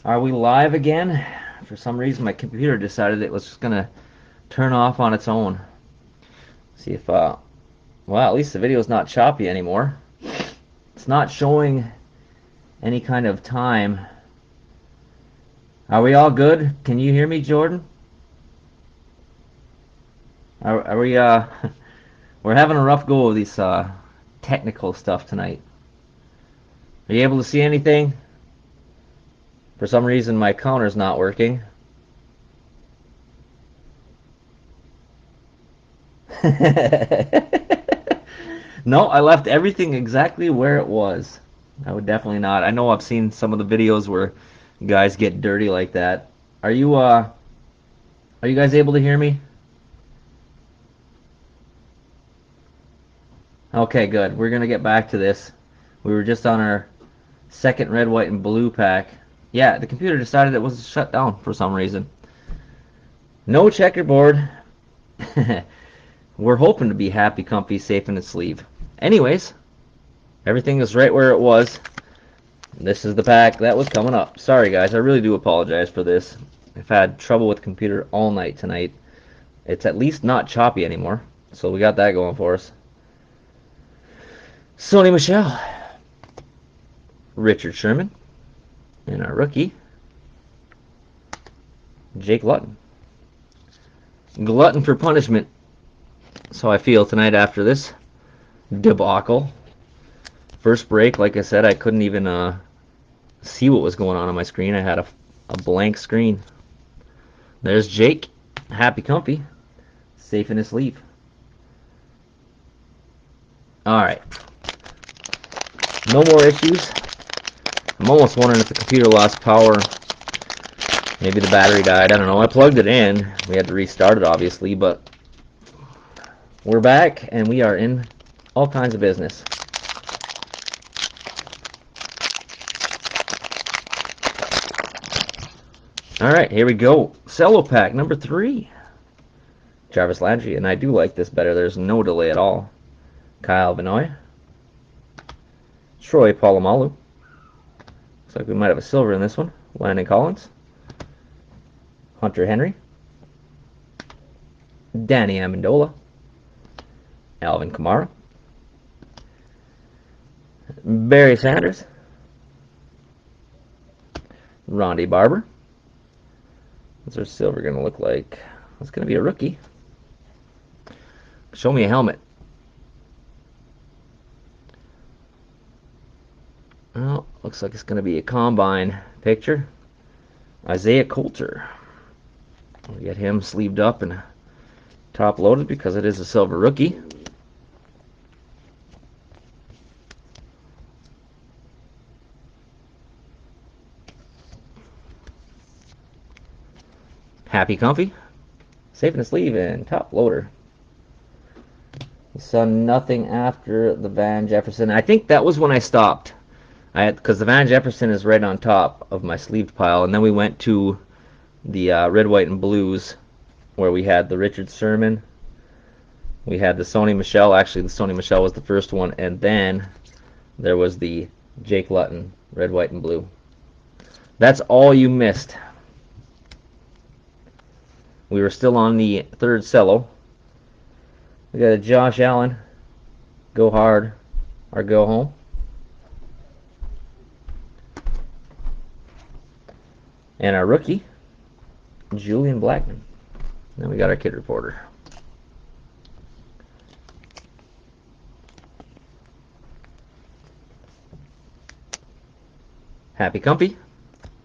Are we live again? For some reason, my computer decided it was just gonna turn off on its own. See if, well, at least the video's not choppy anymore. It's not showing any kind of time. Are we all good? Can you hear me, Jordan? Are we, we're having a rough go of these, technical stuff tonight. Are you able to see anything? For some reason, my counter's not working. No, I left everything exactly where it was. I would definitely not. I know I've seen some of the videos where guys get dirty like that. Are you guys able to hear me? Okay, good. We're gonna get back to this. We were just on our second red, white, and blue pack. Yeah, the computer decided it was shut down for some reason. No checkerboard. We're hoping to be happy, comfy, safe in its sleeve. Anyways, everything is right where it was. This is the pack that was coming up. Sorry, guys. I really do apologize for this. I've had trouble with the computer all night tonight. It's at least not choppy anymore. So we got that going for us. Sony Michel. Richard Sherman. And our rookie, Jake Luton. Glutton for punishment. So I feel tonight after this debacle. First break, like I said, I couldn't even see what was going on my screen. I had a blank screen. There's Jake. Happy comfy. Safe in his sleep. Alright. No more issues. I'm almost wondering if the computer lost power. Maybe the battery died. I don't know. I plugged it in. We had to restart it, obviously, but we're back, and we are in all kinds of business. Alright, here we go. Cello pack number 3. Jarvis Landry, and I do like this better. There's no delay at all. Kyle Vinoy. Troy Polamalu. Looks like we might have a silver in this one. Landon Collins. Hunter Henry. Danny Amendola. Alvin Kamara. Barry Sanders. Rondy Barber. What's our silver going to look like? It's going to be a rookie. Show me a helmet. Well, looks like it's going to be a combine picture. Isaiah Coulter. We'll get him sleeved up and top loaded because it is a silver rookie. Happy comfy. Safe in the sleeve and top loader. You saw nothing after the Van Jefferson. I think that was when I stopped. Because the Van Jefferson is right on top of my sleeved pile, and then we went to the red, white, and blues, where we had the Richard Sherman, we had the Sony Michel. Actually, the Sony Michel was the first one, and then there was the Jake Luton, red, white, and blue. That's all you missed. We were still on the third cello. We got a Josh Allen, go hard or go home. And our rookie, Julian Blackman. Then we got our kid reporter. Happy comfy,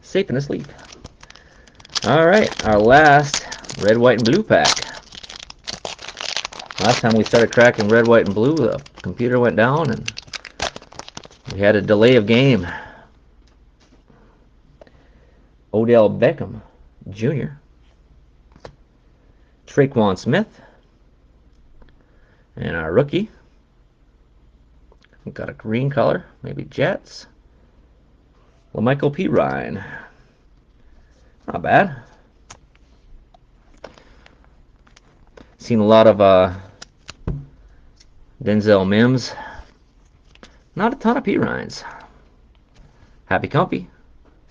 safe and asleep. Alright, our last red, white, and blue pack. Last time we started cracking red, white, and blue, the computer went down and we had a delay of game. Odell Beckham Jr. Traquan Smith. And our rookie. We've got a green color, maybe Jets. LaMichael P. Ryan. Not bad. Seen a lot of Denzel Mims. Not a ton of P. Ryans. Happy comfy.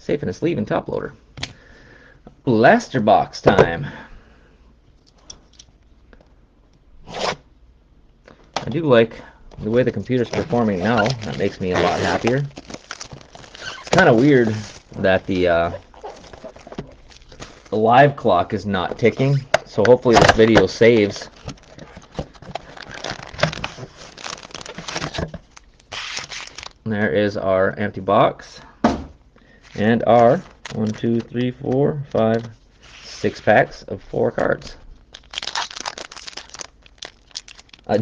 Safe in a sleeve and top loader. Blaster box time. I do like the way the computer's performing now. That makes me a lot happier. It's kind of weird that the live clock is not ticking, so hopefully this video saves. And there is our empty box and our 1, 2, 3, 4, 5, 6 packs of 4 cards. A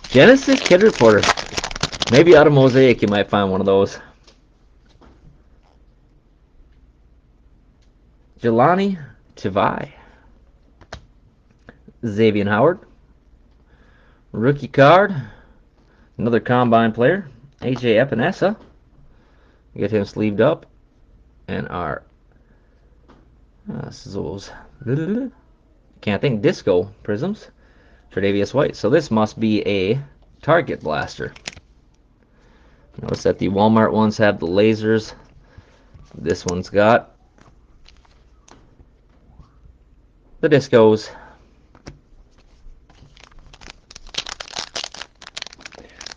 Genesis Kid Reporter. Maybe out of Mosaic you might find one of those. Jelani Chivai. Xavier Howard. Rookie card. Another Combine player. AJ Epinesa. Get him sleeved up. And our Sizzles. Can't think. Disco Prisms. Tre'Davious White. So this must be a Target Blaster. Notice that the Walmart ones have the lasers. This one's got the discos.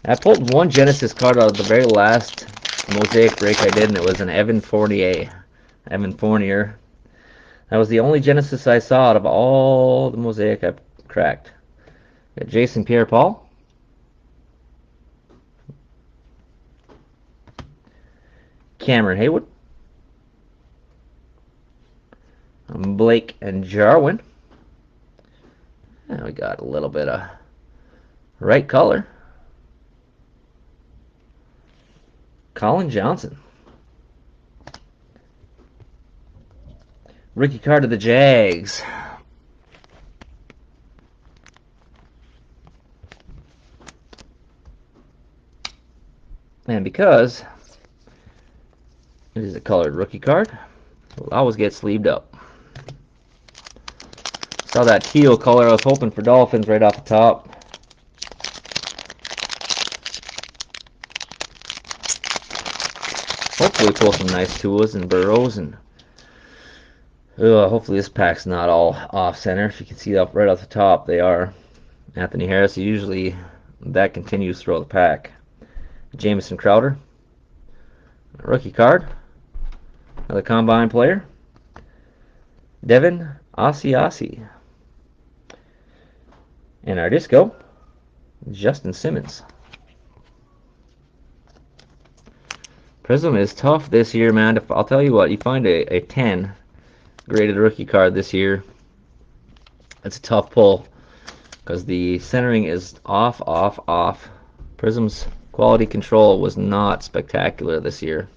I pulled one Genesis card out of the very last Mosaic break I did, and it was an Evan Fournier. That was the only Genesis I saw out of all the Mosaic I cracked. Got Jason Pierre-Paul. Cameron Haywood. Blake and Jarwin. And we got a little bit of right color. Colin Johnson. Rookie card of the Jags. And because it is a colored rookie card, it will always get sleeved up. Saw that teal color. I was hoping for Dolphins right off the top. Hopefully pull some nice Tuas and Burrows, and hopefully this pack's not all off center. If you can see up right off the top, they are. Anthony Harris, usually that continues throughout the pack. Jamison Crowder, rookie card. Another Combine player. Devin Asiasi. And our disco, Justin Simmons. Prism is tough this year, man. I'll tell you what, you find a 10 graded rookie card this year, it's a tough pull because the centering is off, off, off. Prism's quality control was not spectacular this year.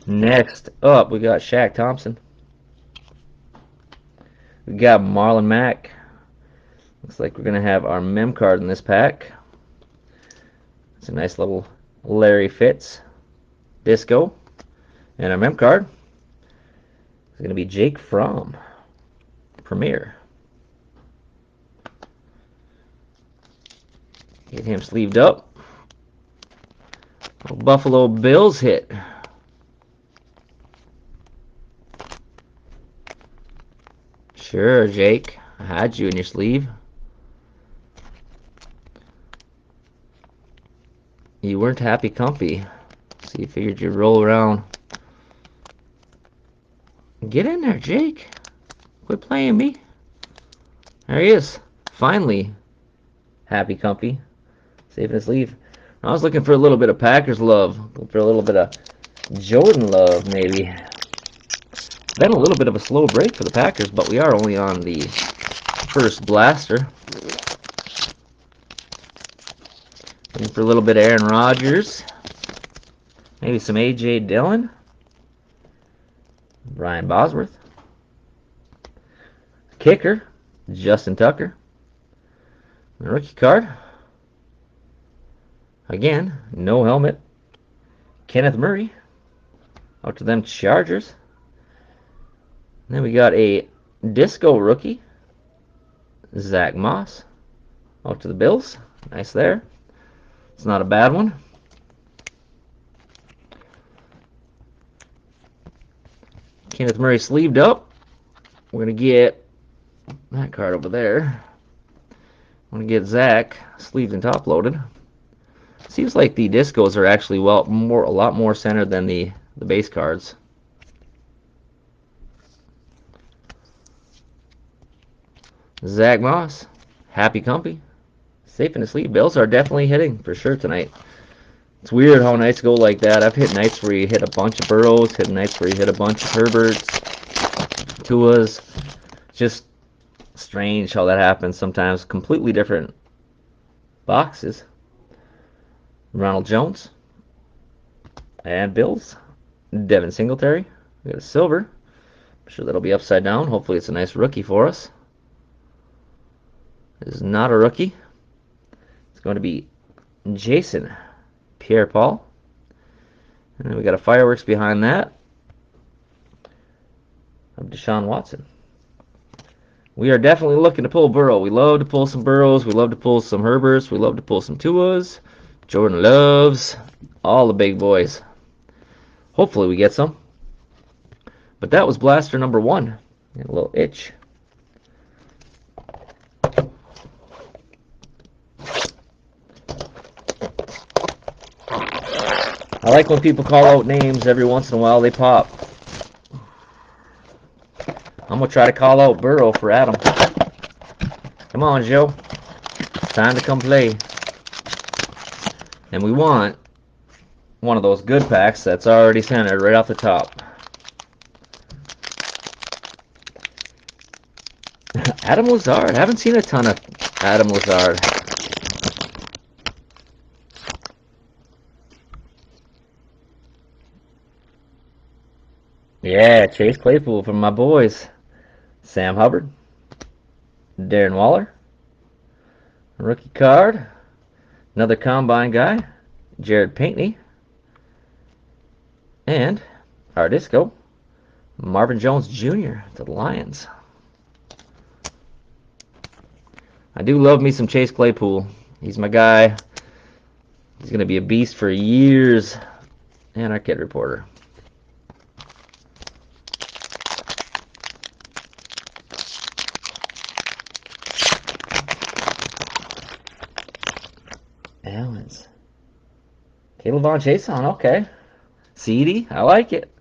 Next up, we got Shaq Thompson. We got Marlon Mack. Looks like we're going to have our mem card in this pack. It's a nice little Larry Fitz disco. And our mem card is going to be Jake Fromm, Premier. Get him sleeved up. Buffalo Bills hit. Sure, Jake. I had you in your sleeve. You weren't happy comfy, so you figured you'd roll around. Get in there, Jake. Quit playing me. There he is. Finally happy comfy. Saving his sleeve. I was looking for a little bit of Packers love. Looking for a little bit of Jordan love, maybe. Been a little bit of a slow break for the Packers, but we are only on the first blaster. Looking for a little bit of Aaron Rodgers. Maybe some A.J. Dillon. Brian Bosworth. Kicker, Justin Tucker. The rookie card. Again, no helmet. Kenneth Murray. Out to them Chargers. Then we got a disco rookie, Zach Moss, out to the Bills. Nice there. It's not a bad one. Kenneth Murray sleeved up. We're going to get that card over there. I'm going to get Zach sleeved and top loaded. Seems like the discos are actually a lot more centered than the base cards. Zach Moss, happy company, safe in the sleeve. Bills are definitely hitting for sure tonight. It's weird how nights go like that. I've hit nights where you hit a bunch of Burrows, hit nights where you hit a bunch of Herberts, Tuas. Just strange how that happens sometimes. Completely different boxes. Ronald Jones and Bills. Devin Singletary. We got a silver. I'm sure that'll be upside down. Hopefully it's a nice rookie for us. This is not a rookie. It's going to be Jason Pierre-Paul. And then we got a fireworks behind that of Deshaun Watson. We are definitely looking to pull Burrow. We love to pull some Burrows. We love to pull some Herberts. We love to pull some Tuas. Jordan Loves. All the big boys. Hopefully we get some. But that was blaster number 1. Get a little itch. I like when people call out names every once in a while. They pop. I'm going to try to call out Burrow for Adam. Come on, Joe. It's time to come play. And we want one of those good packs that's already centered right off the top. Adam Lazard. Haven't seen a ton of Adam Lazard. Yeah, Chase Claypool from my boys. Sam Hubbard. Darren Waller. Rookie card. Another combine guy. Jared Pinkney. And our disco. Marvin Jones Jr. to the Lions. I do love me some Chase Claypool. He's my guy. He's going to be a beast for years. And our kid reporter. Allens. Caleb Von Chason, okay. CD, I like it.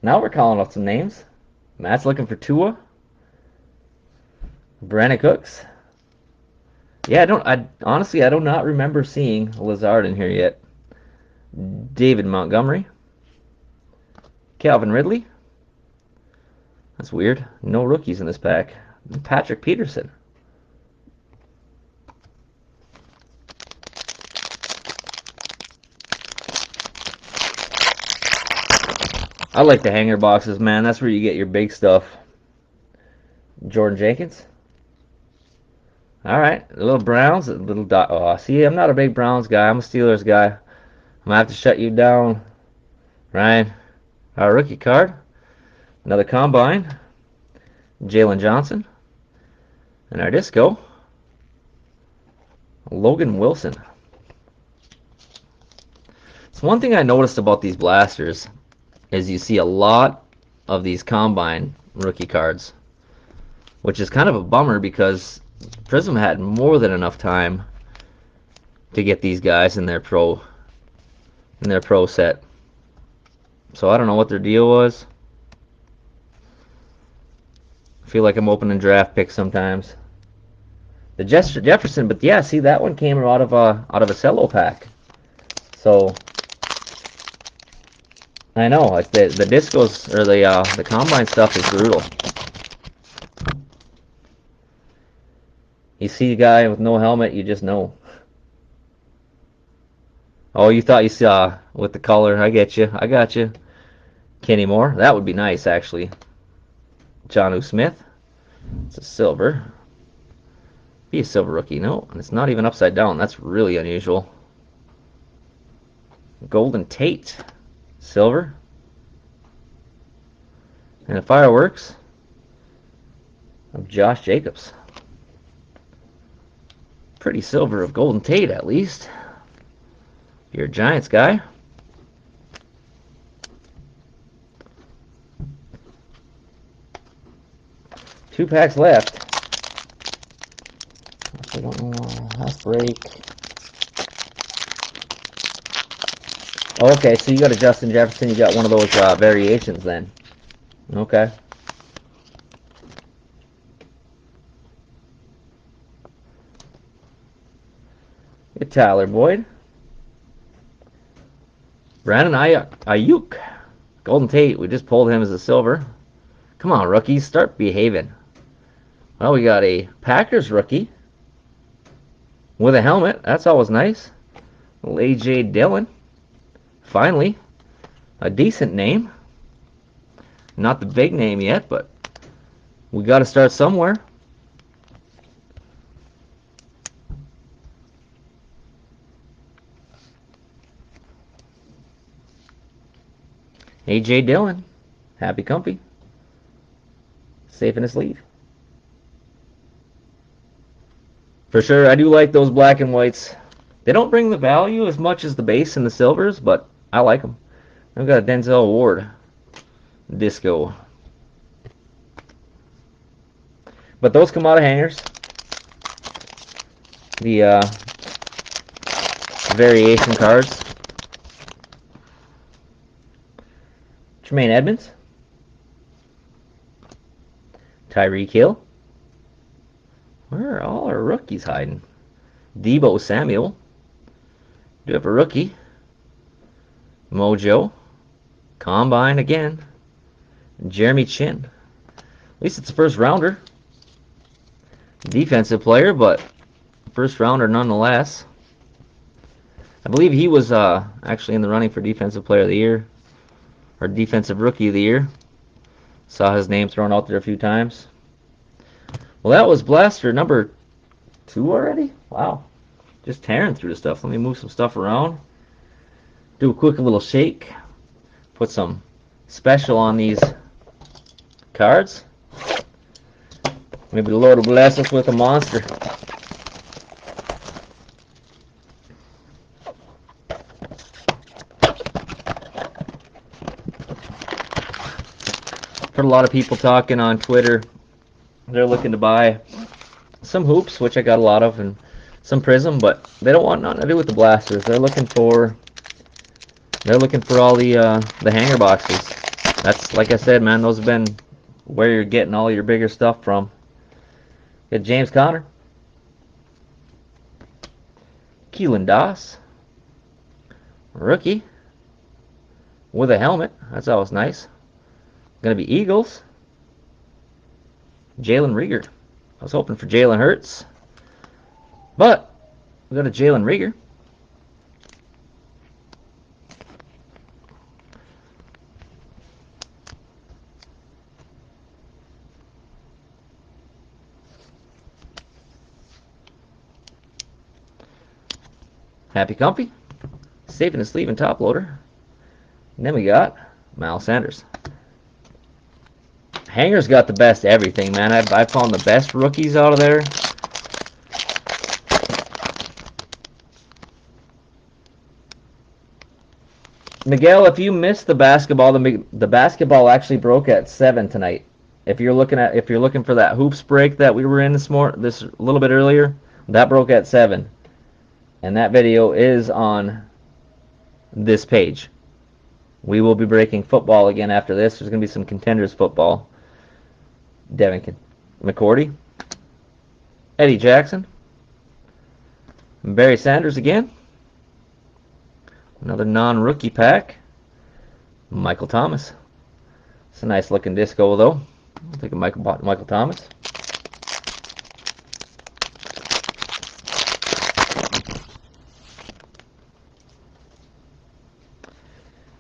Now we're calling out some names. Matt's looking for Tua. Brandon Cooks. Yeah, honestly I do not remember seeing Lazard in here yet. David Montgomery. Calvin Ridley. That's weird. No rookies in this pack. Patrick Peterson. I like the hanger boxes, man. That's where you get your big stuff. Jordan Jenkins. All right, a little Browns, a little dot. Oh, see, I'm not a big Browns guy. I'm a Steelers guy. I'm gonna have to shut you down, Ryan. Our rookie card. Another combine. Jalen Johnson. And our disco. Logan Wilson. So one thing I noticed about these blasters is you see a lot of these combine rookie cards, which is kind of a bummer because PRIZM had more than enough time to get these guys in their pro set. So I don't know what their deal was. I feel like I'm opening draft picks sometimes. The Jefferson, but yeah, see that one came out of a cello pack. So I know, like the discos or the combine stuff is brutal. You see a guy with no helmet, you just know. Oh, you thought you saw with the color. I get you. I got you. Kenny Moore. That would be nice, actually. Jonnu Smith. It's a silver. Be a silver rookie. No, and it's not even upside down. That's really unusual. Golden Tate. Silver. And a fireworks. of Josh Jacobs. Pretty silver of Golden Tate, at least. You're a Giants guy. Two packs left. I don't know. Half break. Okay, so you got a Justin Jefferson. You got one of those variations then. Okay. Get Tyler Boyd. Brandon Ayuk. Golden Tate. We just pulled him as a silver. Come on, rookies. Start behaving. Well, we got a Packers rookie with a helmet. That's always nice. Little A.J. Dillon. Finally. A decent name. Not the big name yet, but we got to start somewhere. A.J. Dillon. Happy comfy. Safe in his sleeve. For sure, I do like those black and whites. They don't bring the value as much as the base and the silvers, but I like them. I've got a Denzel Ward disco. But those come out of hangers. The variation cards. Tremaine Edmonds. Tyreek Hill. Where are all our rookies hiding? Deebo Samuel. Do have a rookie. Mojo. Combine again. Jeremy Chin. At least it's a first rounder. Defensive player, but first rounder nonetheless. I believe he was actually in the running for Defensive Player of the Year. Or Defensive Rookie of the Year. Saw his name thrown out there a few times. Well, that was Blaster number 2 already? Wow. Just tearing through the stuff. Let me move some stuff around. Do a quick little shake. Put some special on these cards. Maybe the Lord will bless us with a monster. Heard a lot of people talking on Twitter. They're looking to buy some hoops, which I got a lot of, and some PRIZM, but they don't want nothing to do with the blasters. They're looking for all the hanger boxes. That's, like I said, man, those have been where you're getting all your bigger stuff from. Got James Conner, Keelan Doss, rookie with a helmet. That's always nice. Gonna be Eagles. Jalen Reagor. I was hoping for Jalen Hurts, but we got a Jalen Reagor. Happy comfy. Safe in his sleeve and top loader. And then we got Miles Sanders. Hanger's got the best everything, man. I've found the best rookies out of there. Miguel, if you missed the basketball, the basketball actually broke at 7 tonight. If you're looking for that hoops break that we were in this a little bit earlier, that broke at 7. And that video is on this page. We will be breaking football again after this. There's going to be some contenders football. Devin McCourty, Eddie Jackson, Barry Sanders again. Another non-rookie pack. Michael Thomas. It's a nice looking disco though. I'll take a Michael Thomas.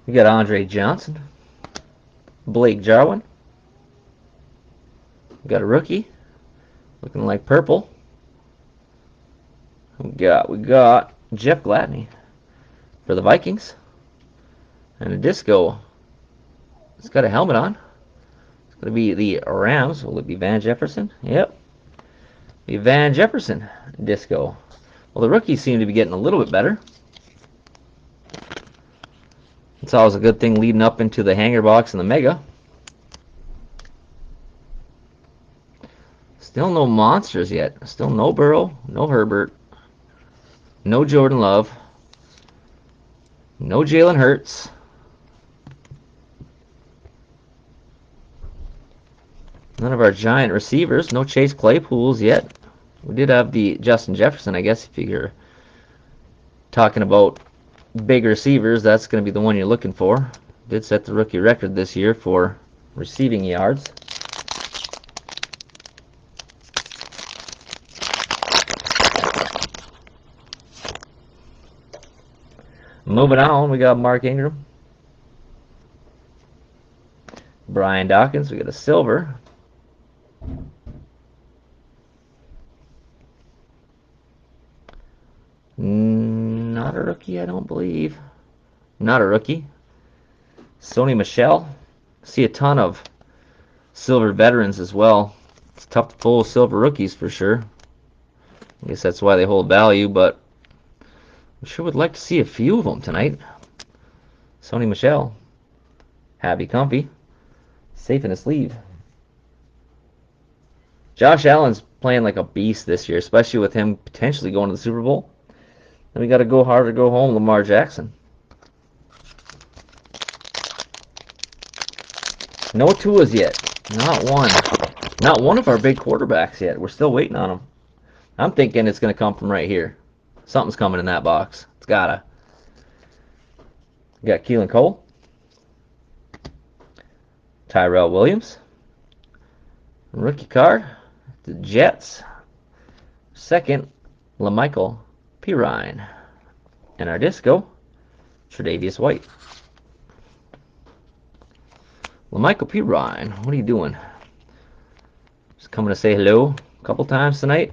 We got Andre Johnson, Blake Jarwin. We got a rookie, looking like purple. We got Jeff Gladney for the Vikings, and a disco. It's got a helmet on. It'll be the Rams. Will it be Van Jefferson? Yep. Be Van Jefferson disco. Well, the rookies seem to be getting a little bit better. It's always a good thing leading up into the hanger box and the mega. Still no monsters yet. Still no Burrow, no Herbert, no Jordan Love, no Jalen Hurts. None of our giant receivers. No Chase Claypools yet. We did have the Justin Jefferson, I guess, if you're talking about big receivers, that's going to be the one you're looking for. Did set the rookie record this year for receiving yards. Moving on, we got Mark Ingram, Brian Dawkins. We got a silver. Not a rookie, I don't believe. Not a rookie. Sony Michel. See a ton of silver veterans as well. It's tough to pull silver rookies for sure. I guess that's why they hold value, but we sure would like to see a few of them tonight. Sony Michel. Happy Comfy. Safe in a sleeve. Josh Allen's playing like a beast this year, especially with him potentially going to the Super Bowl. Then we got to go hard or go home, Lamar Jackson. No Tuas yet. Not one. Not one of our big quarterbacks yet. We're still waiting on them. I'm thinking it's going to come from right here. Something's coming in that box. It's gotta. We got Keelan Cole. Tyrell Williams. Rookie card. The Jets. Second, LaMichael Pirine. And our disco, Tre'Davious White. LaMichael Pirine, what are you doing? Just coming to say hello a couple times tonight.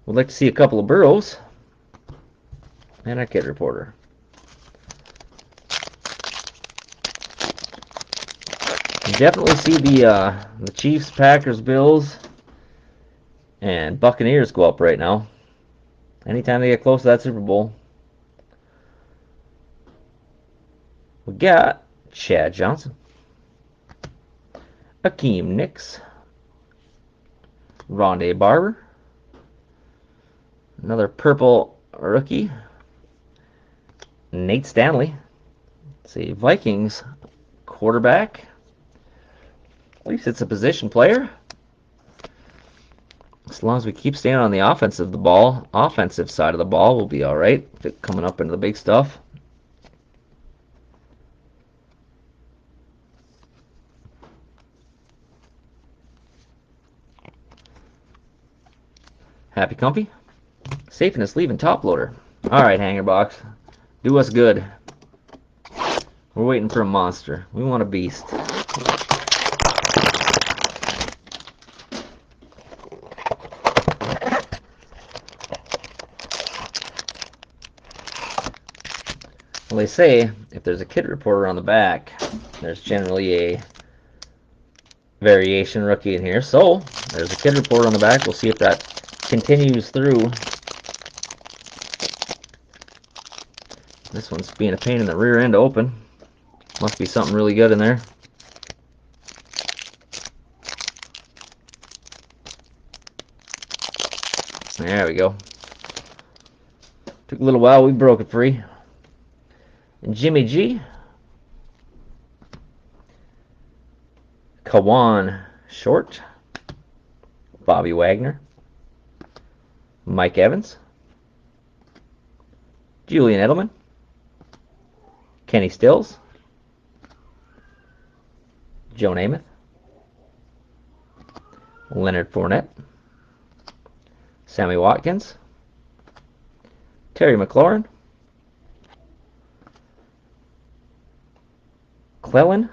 Would like to see a couple of Burrows. And our kid reporter. You definitely see the Chiefs, Packers, Bills, and Buccaneers go up right now. Anytime they get close to that Super Bowl. We got Chad Johnson, Akeem Nicks, Rondé Barber, another purple rookie, Nate Stanley. Let's see, Vikings quarterback. At least it's a position player. As long as we keep staying on the offensive side of the ball, we'll be all right. Coming up into the big stuff. Happy Comfy. Safe in a sleeve and top loader. All right, hanger box. Do us good. We're waiting for a monster. We want a beast. Well, they say if there's a kid reporter on the back, there's generally a variation rookie in here. So there's a kid reporter on the back. We'll see if that continues through. This one's being a pain in the rear end to open. Must be something really good in there. There we go. Took a little while. We broke it free. And Jimmy G. Kawan Short. Bobby Wagner. Mike Evans. Julian Edelman. Kenny Stills. Joe Namath. Leonard Fournette. Sammy Watkins. Terry McLaurin. Clellan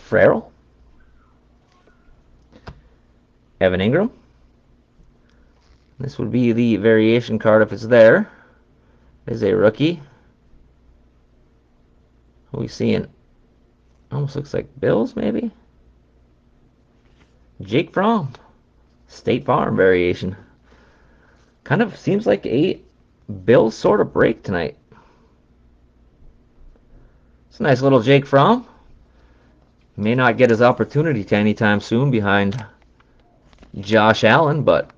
Ferrell. Evan Ingram. This would be the variation card if it's there. Is a rookie. Who are we seeing? Almost looks like Bills, maybe. Jake Fromm, State Farm variation. Kind of seems like a Bills sort of break tonight. It's a nice little Jake Fromm. May not get his opportunity to anytime soon behind Josh Allen, but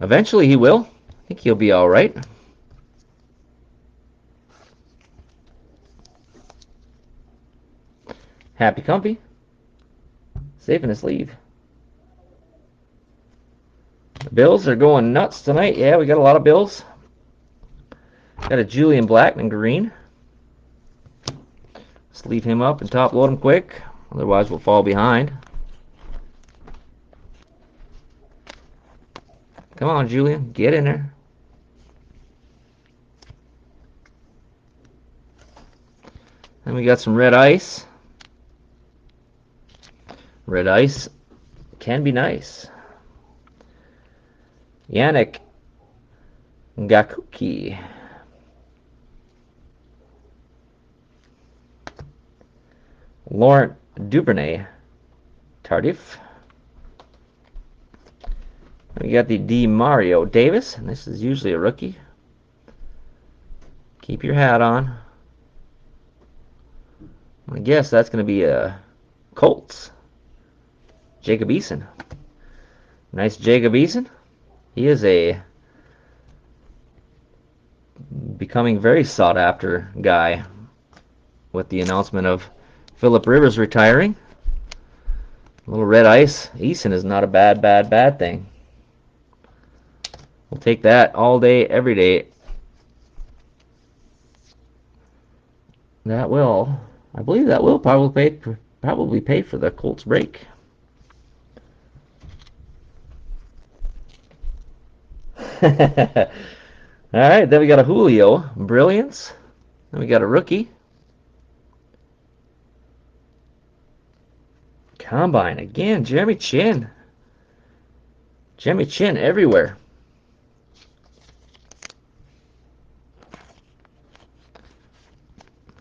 eventually he will. I think he'll be all right. Happy Comfy. Safe in his sleeve. The Bills are going nuts tonight. Yeah, we got a lot of Bills. Got a Julian Blackman green. Let's leave him up and top load him quick. Otherwise we'll fall behind. Come on, Julian. Get in there. Then we got some red ice. Red ice can be nice. Yannick Ngakuki. Laurent Duvernay. Tardif. We got the DeMario Davis, and this is usually a rookie. Keep your hat on. I guess that's going to be a Colts. Jacob Eason. Nice Jacob Eason. He is a becoming very sought after guy with the announcement of Phillip Rivers retiring. A little red ice. Eason is not a bad thing. We'll take that all day, every day. That will, I believe that will probably pay for the Colts break. All right, then we got a Julio, Brilliance. Then we got a rookie. Combine again, Jeremy Chin. Jeremy Chin everywhere.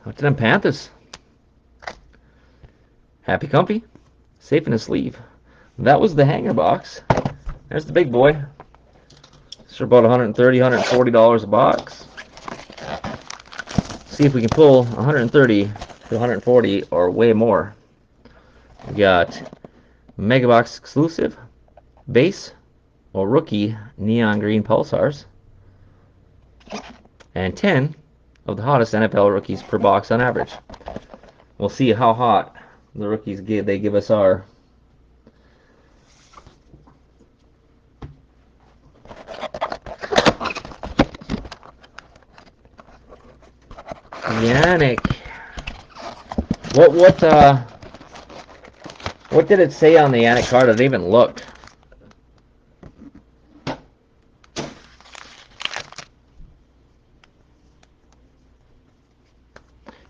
Up to them Panthers. Happy Comfy. Safe in his sleeve. That was the hanger box. There's the big boy. It's for about $130, $140 a box. See if we can pull 130 to 140 or way more. We got Megabox exclusive, base, or rookie neon green pulsars, and 10 of the hottest NFL rookies per box on average. We'll see how hot the rookies they give us are. Yannick. What did it say on the Yannick card? I didn't even look.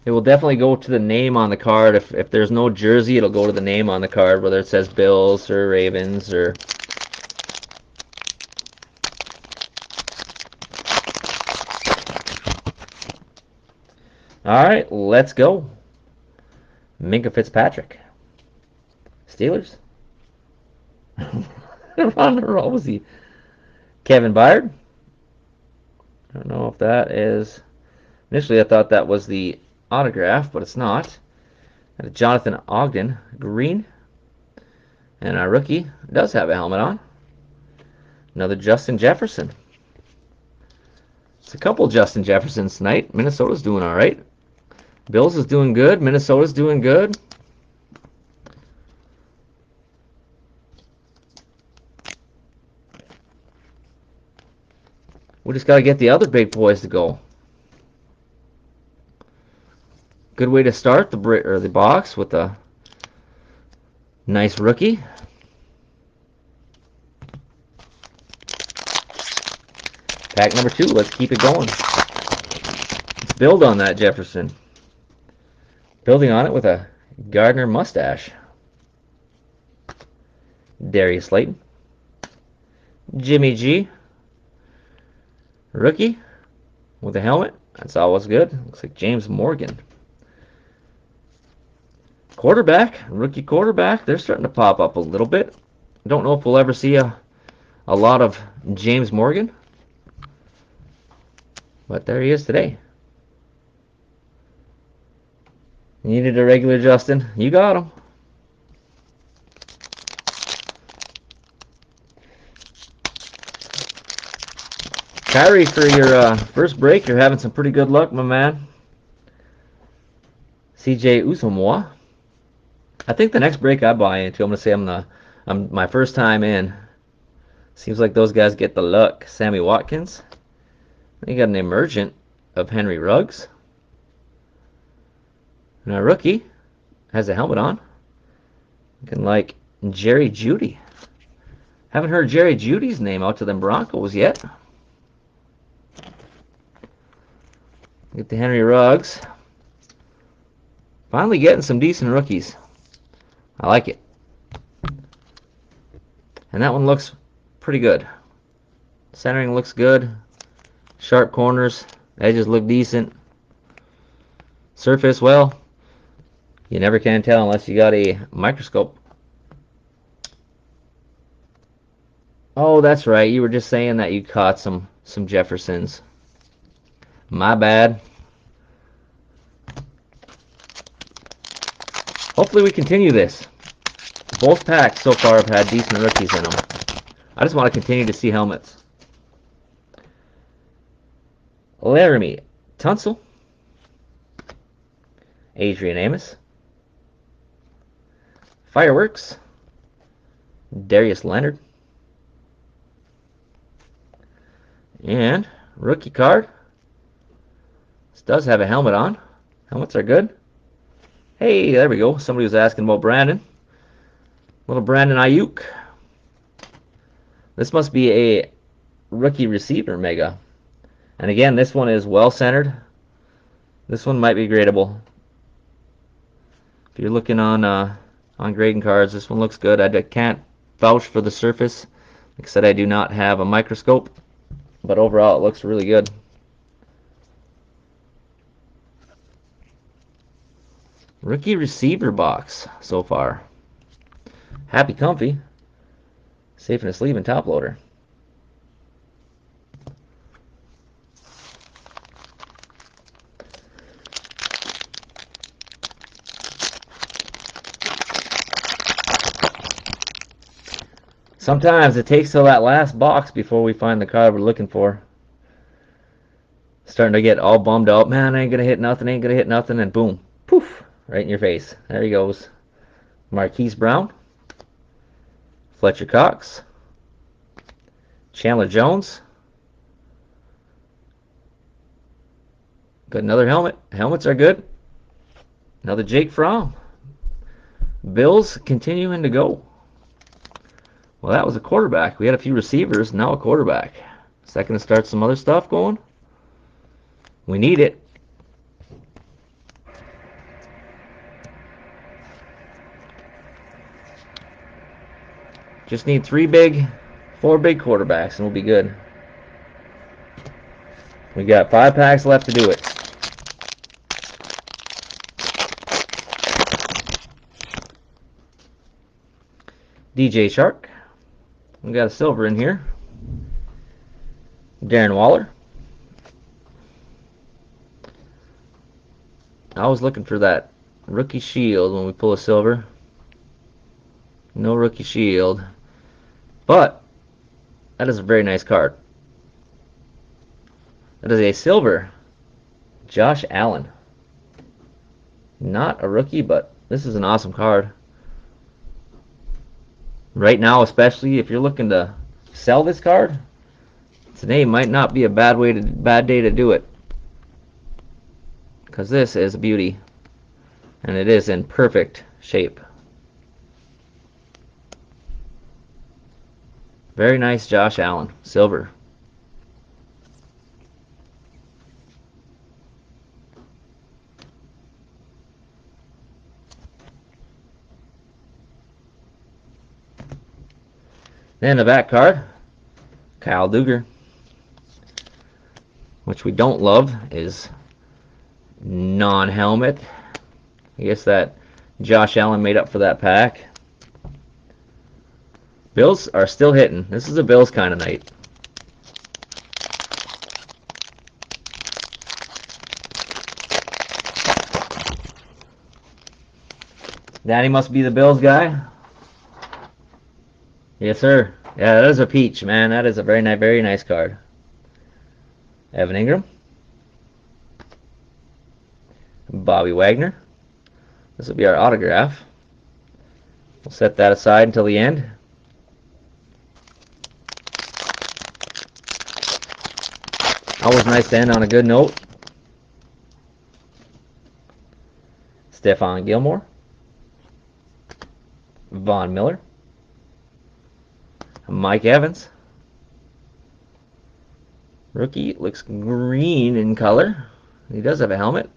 It will definitely go to the name on the card. If there's no jersey, it'll go to the name on the card, whether it says Bills or Ravens or... All right, let's go. Minka Fitzpatrick. Steelers. Ronda Rousey. Kevin Byard. I don't know if that is... Initially, I thought that was the autograph, but it's not. Jonathan Ogden, green. And our rookie does have a helmet on. Another Justin Jefferson. It's a couple Justin Jeffersons tonight. Minnesota's doing all right. Bills is doing good. Minnesota's doing good. We just got to get the other big boys to go. Good way to start the box with a nice rookie. Pack number 2. Let's keep it going. Let's build on that Jefferson. Building on it with a Gardner mustache. Darius Slayton. Jimmy G. Rookie with a helmet. That's always good. Looks like James Morgan. Quarterback, rookie quarterback, they're starting to pop up a little bit. Don't know if we'll ever see a lot of James Morgan, but there he is today. You needed a regular, Justin. You got him. Kyrie, for your first break, you're having some pretty good luck, my man. CJ Uzomwa. I think the next break I buy into, I'm gonna say I'm my first time in. Seems like those guys get the luck. Sammy Watkins. You got an emergent of Henry Ruggs. And our rookie has a helmet on. Looking like Jerry Jeudy. Haven't heard Jerry Jeudy's name out to them Broncos yet. Get the Henry Ruggs. Finally getting some decent rookies. I like it. And that one looks pretty good. Centering looks good. Sharp corners. Edges look decent. Surface, well, you never can tell unless you got a microscope. Oh, that's right. You were just saying that you caught some Jeffersons. My bad. Hopefully we continue this. Both packs so far have had decent rookies in them. I just want to continue to see helmets. Laramie Tunsil. Adrian Amos. Fireworks. Darius Leonard. And rookie card. This does have a helmet on. Helmets are good. Hey, there we go. Somebody was asking about Brandon. Little Brandon Ayuk. This must be a rookie receiver mega. And again, this one is well centered. This one might be gradable. If you're looking on grading cards, this one looks good. I can't vouch for the surface. Like I said, I do not have a microscope, but overall it looks really good. Rookie receiver box so far. Happy comfy. Safe in a sleeve and top loader. Sometimes it takes till that last box before we find the card we're looking for. Starting to get all bummed out. Man, I ain't gonna hit nothing, ain't gonna hit nothing, and boom, poof, right in your face. There he goes. Marquise Brown. Fletcher Cox. Chandler Jones. Got another helmet. Helmets are good. Another Jake Fromm. Bills continuing to go. Well, that was a quarterback. We had a few receivers, now a quarterback. Is that going to start some other stuff going? We need it. Just need 4 big quarterbacks, and we'll be good. We got 5 packs left to do it. DJ Shark. We got a silver in here. Darren Waller. I was looking for that rookie shield when we pull a silver. No rookie shield. But that is a very nice card. That is a silver Josh Allen. Not a rookie, but this is an awesome card. Right now, especially if you're looking to sell this card, today might not be a bad day to do it. Because this is a beauty. And it is in perfect shape. Very nice Josh Allen, silver. Then the back card, Kyle Duggar. Which we don't love is non-helmet. I guess that Josh Allen made up for that pack. Bills are still hitting. This is a Bills kind of night. Danny must be the Bills guy. Yes, sir. Yeah, that is a peach, man. That is a very nice card. Evan Ingram. Bobby Wagner. This will be our autograph. We'll set that aside until the end. Always nice to end on a good note. Stephon Gilmore. Von Miller. Mike Evans. Rookie looks green in color. He does have a helmet.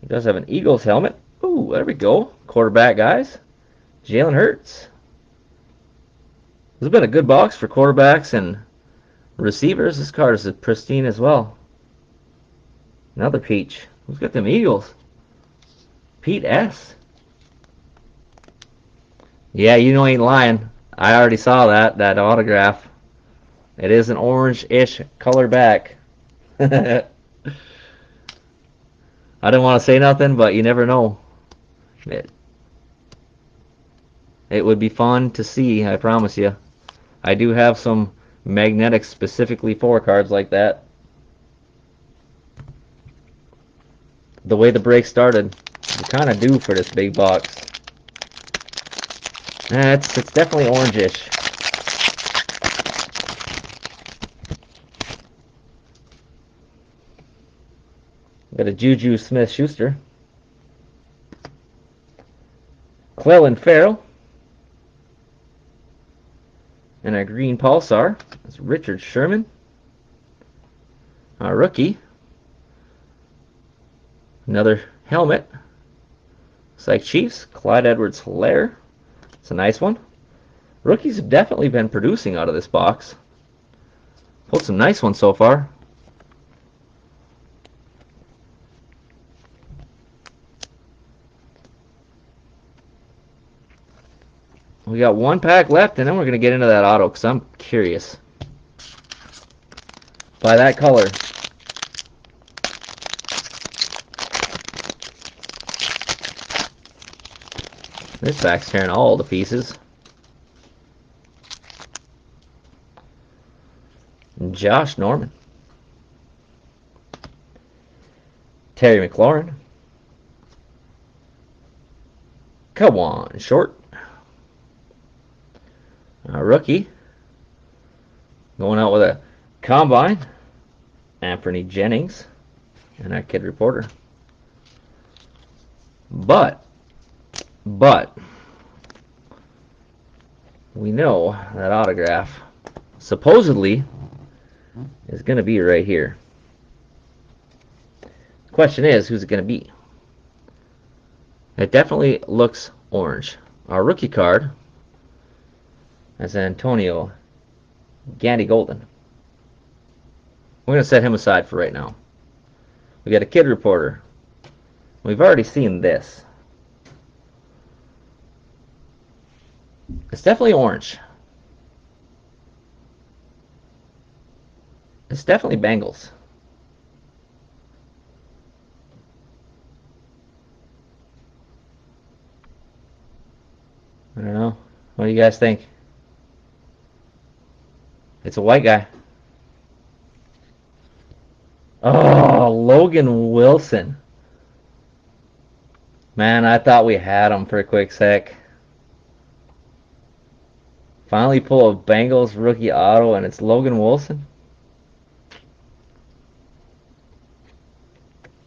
He does have an Eagles helmet. Ooh, there we go. Quarterback, guys. Jalen Hurts. This has been a good box for quarterbacks and receivers. This card is pristine as well. Another peach. Who's got them Eagles? Pete S. Yeah, you know I ain't lying. I already saw that autograph. It is an orange-ish color back. I didn't want to say nothing, but you never know. It would be fun to see, I promise you. I do have some magnetics specifically for cards like that. The way the break started, we're kind of due for this big box. It's definitely orangish. Got a Juju Smith-Schuster. Clelin Ferrell. And a green Pulsar. That's Richard Sherman. Our rookie. Another helmet. Looks like Chiefs. Clyde Edwards-Helaire. It's a nice one. Rookies have definitely been producing out of this box. Pulled some nice ones so far. We got one pack left, and then we're going to get into that auto because I'm curious. By that color. This pack's tearing all to pieces. Josh Norman. Terry McLaurin. Come on, short. A rookie. Going out with a combine. Anthony Jennings. And our kid reporter. But we know that autograph supposedly is going to be right here. The question is, who's it going to be? It definitely looks orange. Our rookie card is Antonio Gandy Golden. We're going to set him aside for right now. We got a kid reporter. We've already seen this. It's definitely orange. It's definitely Bengals. I don't know. What do you guys think? It's a white guy. Oh, Logan Wilson. Man, I thought we had him for a quick sec. Finally pull a Bengals rookie auto, and it's Logan Wilson.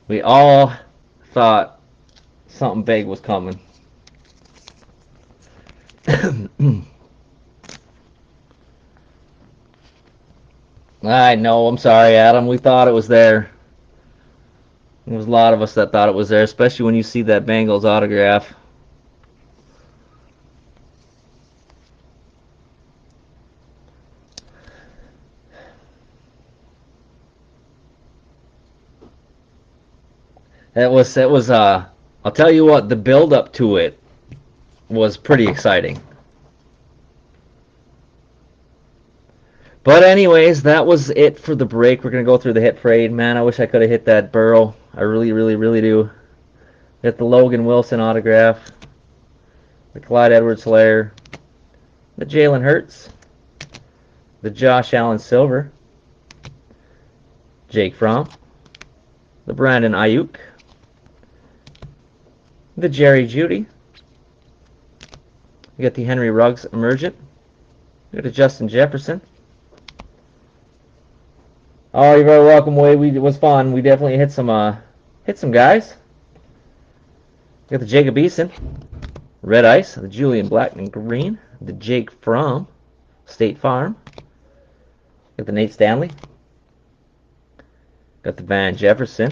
We all thought something big was coming. I know, I'm sorry, Adam. We thought it was there. There was a lot of us that thought it was there, especially when you see that Bengals autograph. It was I'll tell you what, the build up to it was pretty exciting. But anyways, that was it for the break. We're going to go through the hit parade. Man, I wish I could have hit that Burrow. I really, really, really do. Get the Logan Wilson autograph, the Clyde Edwards-Helaire, the Jalen Hurts, the Josh Allen Silver, Jake Fromm, the Brandon Ayuk, the Jerry Jeudy. We got the Henry Ruggs Emergent. We got the Justin Jefferson. Oh, you're very welcome, Wade. It was fun. We definitely hit some guys. We got the Jacob Eason, Red Ice, the Julian Blackman Green, the Jake Fromm, State Farm. Got the Nate Stanley. Got the Van Jefferson.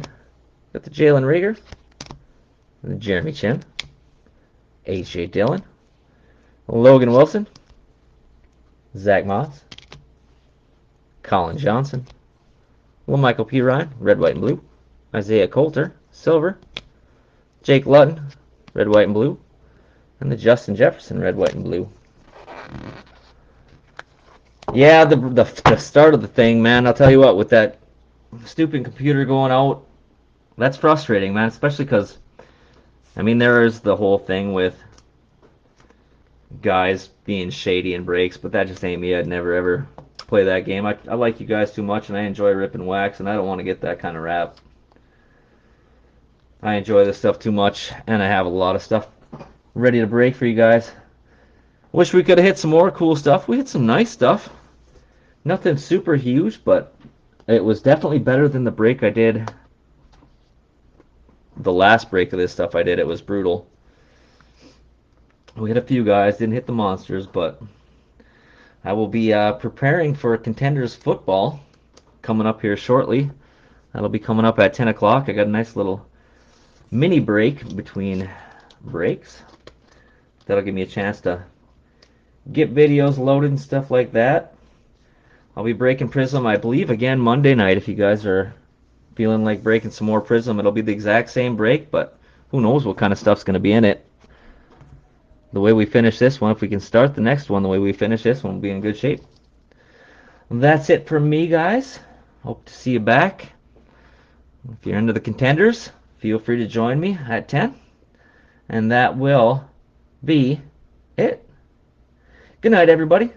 Got the Jalen Reagor. And the Jeremy Chin. H.J. Dillon. Logan Wilson. Zach Moss. Colin Johnson. Michael P. Ryan, red, white, and blue. Isaiah Coulter, silver. Jake Luton, red, white, and blue. And the Justin Jefferson, red, white, and blue. Yeah, the start of the thing, man, I'll tell you what, with that stupid computer going out, that's frustrating, man, especially because, I mean, there is the whole thing with guys being shady in breaks, but that just ain't me. I'd never, ever play that game. I like you guys too much, and I enjoy ripping wax, and I don't want to get that kind of rap. I enjoy this stuff too much, and I have a lot of stuff ready to break for you guys. Wish we could have hit some more cool stuff. We hit some nice stuff. Nothing super huge, but it was definitely better than the break I did. The last break of this stuff I did, it was brutal. We hit a few guys, didn't hit the monsters, but I will be preparing for Contenders football coming up here shortly. That'll be coming up at 10 o'clock. I got a nice little mini break between breaks. That'll give me a chance to get videos loaded and stuff like that. I'll be breaking PRIZM, I believe, again Monday night. If you guys are feeling like breaking some more PRIZM, it'll be the exact same break, but who knows what kind of stuff's going to be in it. The way we finish this one, if we can start the next one the way we finish this one, we'll be in good shape. That's it from me, guys. Hope to see you back. If you're into the Contenders, feel free to join me at 10. And that will be it. Good night, everybody.